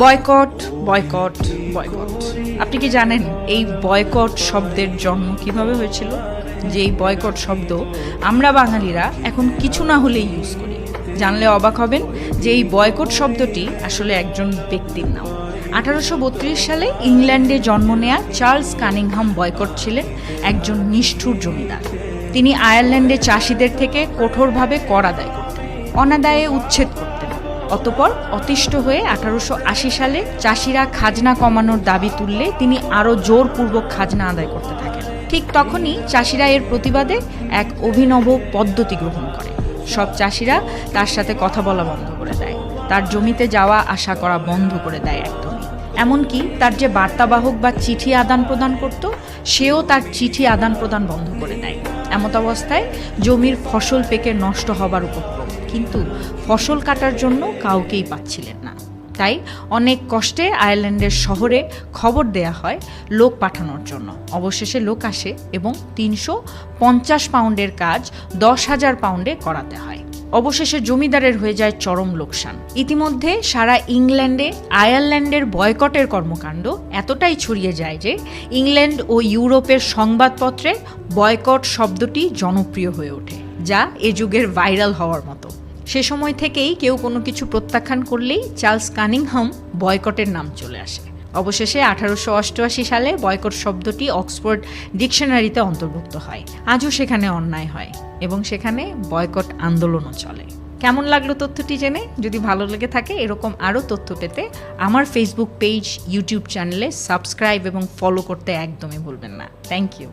Boycott boycott boycott. আপনি কি জানেন এই বয়কট শব্দের জন্ম কিভাবে হয়েছিল? যে এই বয়কট শব্দ আমরা বাঙালিরা এখন কিছু না হলেই ইউজ করি। জানলে অবাক হবেন যে এই বয়কট শব্দটি আসলে একজন ব্যক্তির নাম। 1832 সালে ইংল্যান্ডে জন্ম নেয়া চার্লস কানিংহাম বয়কট ছিলেন একজন নিষ্ঠুর জমিদার। তিনি আয়ারল্যান্ডে চাষিদের থেকে কঠোরভাবে কর আদায় করতেন, অনাদায়ে উচ্ছেদ করতেন। অতপর অতিষ্ঠ হয়ে 1880 সালে চাষিরা খাজনা কমানোর দাবি তুললে তিনি আরও জোরপূর্বক খাজনা আদায় করতে থাকেন। ঠিক তখনই চাষিরা এর প্রতিবাদে এক অভিনব পদ্ধতি গ্রহণ করে। সব চাষিরা তার সাথে কথা বলা বন্ধ করে দেয়, তার জমিতে যাওয়া আসা করা বন্ধ করে দেয় একদমই। এমনকি তার যে বার্তাবাহক বা চিঠি আদান প্রদান করত, সেও তার চিঠি আদান প্রদান বন্ধ করে দেয়। এমত অবস্থায় জমির ফসল পেকে নষ্ট হবার উপক্রম, কিন্তু ফসল কাটার জন্য কাউকেই পাচ্ছিলেন না। তাই অনেক কষ্টে আয়ারল্যান্ডের শহরে খবর দেয়া হয় লোক পাঠানোর জন্য। অবশেষে লোক আসে এবং 350 পাউন্ডের কাজ 10,000 পাউন্ডে করাতে হয়। অবশেষে জমিদারের হয়ে যায় চরম লোকসান। ইতিমধ্যে সারা ইংল্যান্ডে আয়ারল্যান্ডের বয়কটের কর্মকাণ্ড এতটাই ছড়িয়ে যায় যে ইংল্যান্ড ও ইউরোপের সংবাদপত্রে বয়কট শব্দটি জনপ্রিয় হয়ে ওঠে, যা এ যুগের ভাইরাল হওয়ার মতো। সে সময় থেকেই কেউ কোনো কিছু প্রত্যাখ্যান করলেই চার্লস কানিংহাম বয়কটের নাম চলে আসে। অবশেষে 1888 সালে বয়কট শব্দটি অক্সফোর্ড ডিকশনারিতে অন্তর্ভুক্ত হয়। আজও সেখানে অন্যায় হয় এবং সেখানে বয়কট আন্দোলনও চলে। কেমন লাগলো তথ্যটি জেনে? যদি ভালো লেগে থাকে এরকম আরও তথ্য পেতে আমার ফেসবুক পেজ, ইউটিউব চ্যানেলে সাবস্ক্রাইব এবং ফলো করতে একদমই ভুলবেন না। Thank you.